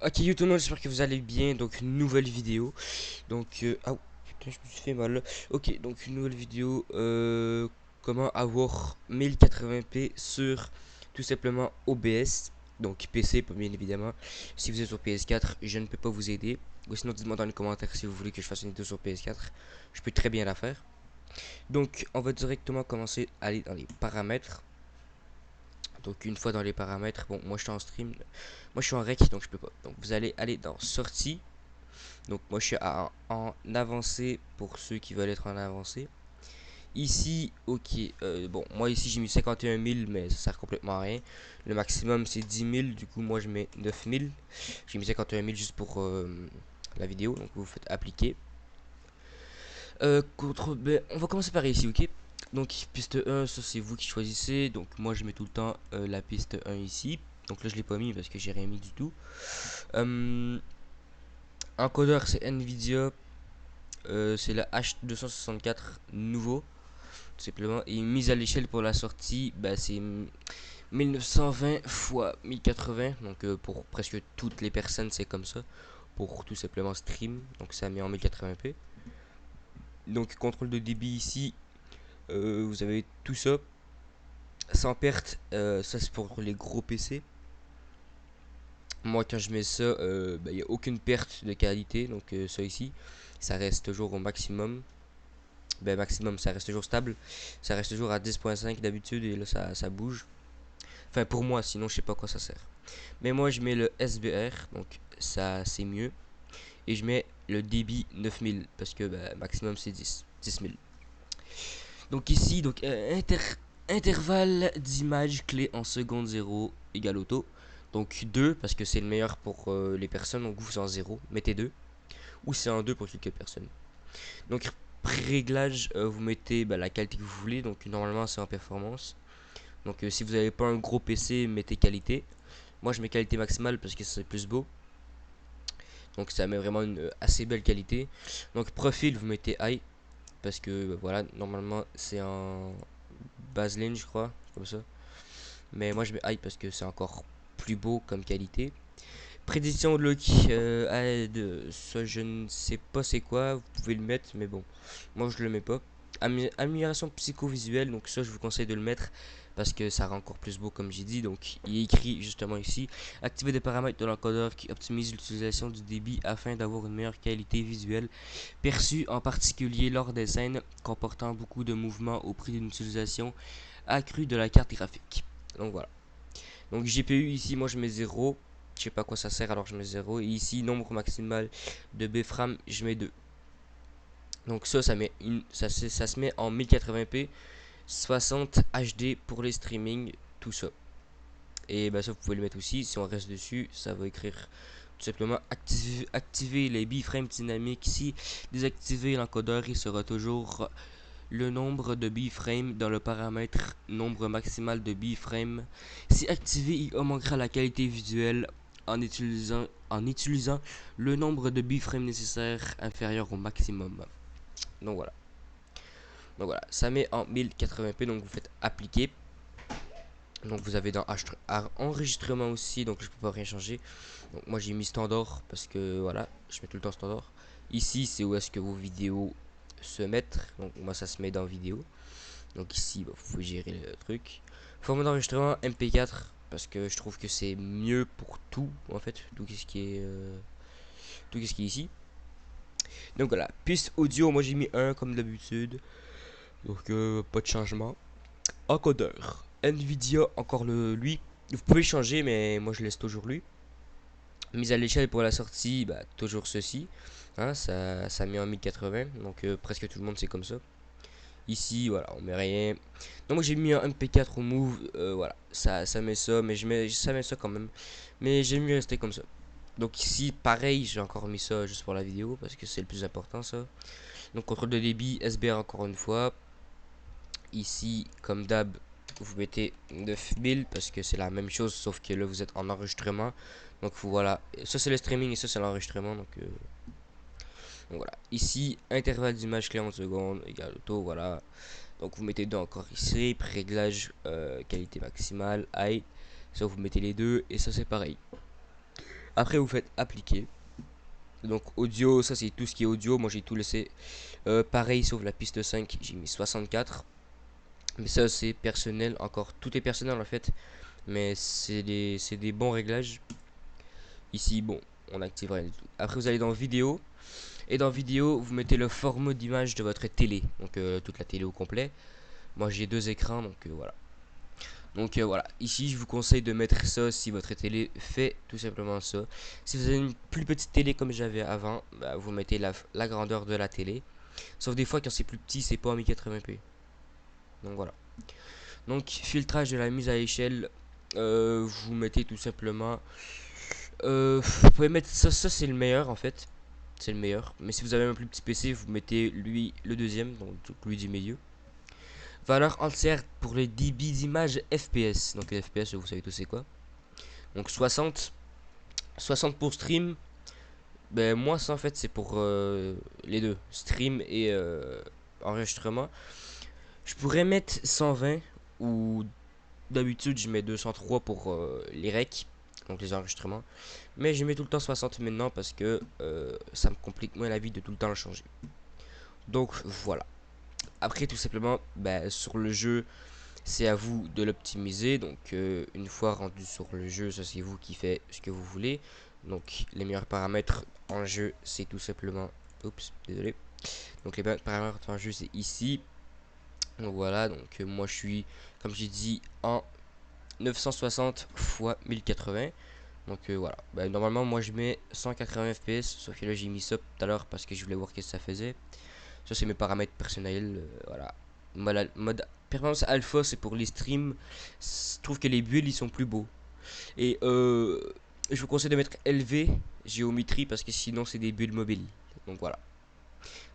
Ok, yo tout le monde, j'espère que vous allez bien. Donc, une nouvelle vidéo. Donc, ah, putain, je me suis fait mal. Ok, donc une nouvelle vidéo. Comment avoir 1080p sur tout simplement OBS. Donc, PC, bien évidemment. Si vous êtes sur PS4, je ne peux pas vous aider. Ou sinon, dites-moi dans les commentaires si vous voulez que je fasse une vidéo sur PS4. Je peux très bien la faire. Donc, on va directement commencer à aller dans les paramètres. Donc une fois dans les paramètres, bon moi je suis en stream, moi je suis en rec donc je peux pas. Donc vous allez aller dans sortie. Donc moi je suis en avancée pour ceux qui veulent être en avancée. Ici, ok, bon moi ici j'ai mis 51 000 mais ça sert complètement à rien. Le maximum c'est 10 000, du coup moi je mets 9 000. J'ai mis 51 000 juste pour la vidéo, donc vous faites appliquer. On va commencer par ici, ok. Donc piste 1, ça c'est vous qui choisissez. Donc moi je mets tout le temps la piste 1 ici. Donc là je l'ai pas mis parce que j'ai rien mis du tout. Encodeur c'est Nvidia. C'est la H264 nouveau. Tout simplement. Et mise à l'échelle pour la sortie, bah, c'est 1920 x 1080. Donc pour presque toutes les personnes c'est comme ça. Pour tout simplement stream. Donc ça met en 1080p. Donc contrôle de débit ici. Vous avez tout ça sans perte. Ça c'est pour les gros PC. Moi quand je mets ça, il n'y a aucune perte de qualité. Donc ça ici, ça reste toujours au maximum. Ben maximum, ça reste toujours stable. Ça reste toujours à 10.5 d'habitude et là ça bouge. Enfin pour moi, sinon je sais pas à quoi ça sert. Mais moi je mets le SBR, donc ça c'est mieux. Et je mets le débit 9000 parce que maximum c'est 10 000. Donc ici, donc intervalle d'image clé en seconde 0 égale auto. Donc 2 parce que c'est le meilleur pour les personnes. Donc vous c'est en 0, mettez 2. Ou c'est en 2 pour quelques personnes. Donc réglage, vous mettez la qualité que vous voulez. Donc normalement c'est en performance. Donc si vous n'avez pas un gros PC, mettez qualité. Moi je mets qualité maximale parce que c'est plus beau. Donc ça met vraiment une assez belle qualité. Donc profil, vous mettez high parce que voilà, normalement c'est en baseline je crois, comme ça. Mais moi je mets high parce que c'est encore plus beau comme qualité. Prédiction de look, ça je ne sais pas c'est quoi, vous pouvez le mettre, mais bon, moi je le mets pas. Amélioration psychovisuelle, donc ça je vous conseille de le mettre parce que ça rend encore plus beau comme j'ai dit. Donc il est écrit justement ici, activer des paramètres de l'encodeur qui optimisent l'utilisation du débit afin d'avoir une meilleure qualité visuelle perçue, en particulier lors des scènes comportant beaucoup de mouvements au prix d'une utilisation accrue de la carte graphique. Donc voilà. Donc GPU ici, moi je mets 0. Je sais pas à quoi ça sert alors je mets 0. Et ici, nombre maximal de BFRAM, je mets 2. Donc ça se met en 1080p, 60 HD pour les streaming, tout ça. Et ça vous pouvez le mettre aussi. Si on reste dessus, ça va écrire tout simplement activer les biframes dynamiques. Si désactiver l'encodeur, il sera toujours le nombre de biframes dans le paramètre nombre maximal de biframes. Si activé, il augmentera la qualité visuelle en utilisant le nombre de biframes nécessaires inférieur au maximum. Donc voilà. Donc voilà, ça met en 1080p, donc vous faites appliquer. Donc vous avez dans enregistrement aussi, donc je peux pas rien changer. Donc moi j'ai mis standard parce que voilà, je mets tout le temps standard. Ici c'est où est-ce que vos vidéos se mettent. Donc moi ça se met dans vidéo. Donc ici, vous pouvez gérer le truc. Format d'enregistrement MP4 parce que je trouve que c'est mieux pour tout en fait, tout ce qui est ici. Donc voilà, piste audio, moi j'ai mis un comme d'habitude. Donc pas de changement. Encodeur. Nvidia, encore lui. Vous pouvez changer, mais moi je laisse toujours lui. Mise à l'échelle pour la sortie, toujours ceci. Hein, ça met en 1080, donc presque tout le monde c'est comme ça. Ici, voilà, on met rien. Donc moi j'ai mis un MP4 au move, voilà, ça met ça, mais ça met ça quand même. Mais j'aime mieux rester comme ça. Donc ici, pareil, j'ai encore mis ça juste pour la vidéo parce que c'est le plus important ça. Donc contrôle de débit, SBR encore une fois. Ici, comme d'hab, vous mettez 9000 parce que c'est la même chose sauf que là vous êtes en enregistrement. Donc voilà, ça c'est le streaming et ça c'est l'enregistrement. Donc voilà, ici, intervalle d'image clé en seconde égale auto, voilà. Donc vous mettez deux encore ici, réglage qualité maximale, high. Ça vous mettez les deux et ça c'est pareil. Après vous faites appliquer. Donc audio, ça c'est tout ce qui est audio, moi j'ai tout laissé pareil sauf la piste 5, j'ai mis 64. Mais ça c'est personnel, encore tout est personnel en fait. Mais c'est des bons réglages. Ici bon, on active rien du tout. Après vous allez dans vidéo. Et dans vidéo vous mettez le format d'image de votre télé. Donc toute la télé au complet. Moi j'ai deux écrans donc voilà. Donc voilà, ici je vous conseille de mettre ça si votre télé fait tout simplement ça. Si vous avez une plus petite télé comme j'avais avant, bah, vous mettez la grandeur de la télé. Sauf des fois quand c'est plus petit, c'est pas en 1080p. Donc voilà. Donc filtrage de la mise à l'échelle, vous mettez tout simplement... vous pouvez mettre ça, c'est le meilleur en fait. C'est le meilleur. Mais si vous avez un plus petit PC, vous mettez lui le deuxième, donc lui du milieu. Valeur entière pour les débits d'image FPS. Donc FPS, vous savez tous c'est quoi. Donc 60 pour stream. Ben moi ça en fait c'est pour les deux, stream et enregistrement. Je pourrais mettre 120 ou d'habitude je mets 203 pour les recs, donc les enregistrements. Mais je mets tout le temps 60 maintenant parce que ça me complique moins la vie de tout le temps le changer. Donc voilà. Après tout simplement, ben, sur le jeu, c'est à vous de l'optimiser. Donc une fois rendu sur le jeu, ça c'est vous qui faites ce que vous voulez. Donc les meilleurs paramètres en jeu, c'est tout simplement... Oups, désolé. Donc les paramètres en jeu, c'est ici. Donc voilà, donc moi je suis, comme j'ai dit, en 960 x 1080. Donc voilà, bah, normalement moi je mets 180 fps, sauf que là j'ai mis ça tout à l'heure parce que je voulais voir qu'est-ce que ça faisait. Ça c'est mes paramètres personnels, voilà. Mode performance alpha, c'est pour les streams. Je trouve que les builds ils sont plus beaux. Et je vous conseille de mettre LV géométrie parce que sinon c'est des builds mobiles. Donc voilà.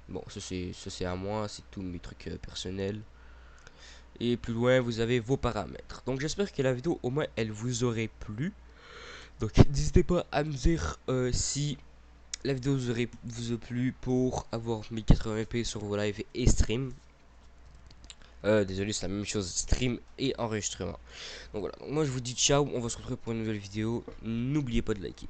Bon, ça c'est à moi, c'est tous mes trucs personnels. Et plus loin, vous avez vos paramètres. Donc j'espère que la vidéo au moins elle vous aurait plu. Donc n'hésitez pas à me dire si la vidéo vous a plu pour avoir 1080p sur vos lives et stream. Désolé, c'est la même chose, stream et enregistrement. Donc voilà, donc moi je vous dis ciao, on va se retrouver pour une nouvelle vidéo. N'oubliez pas de liker.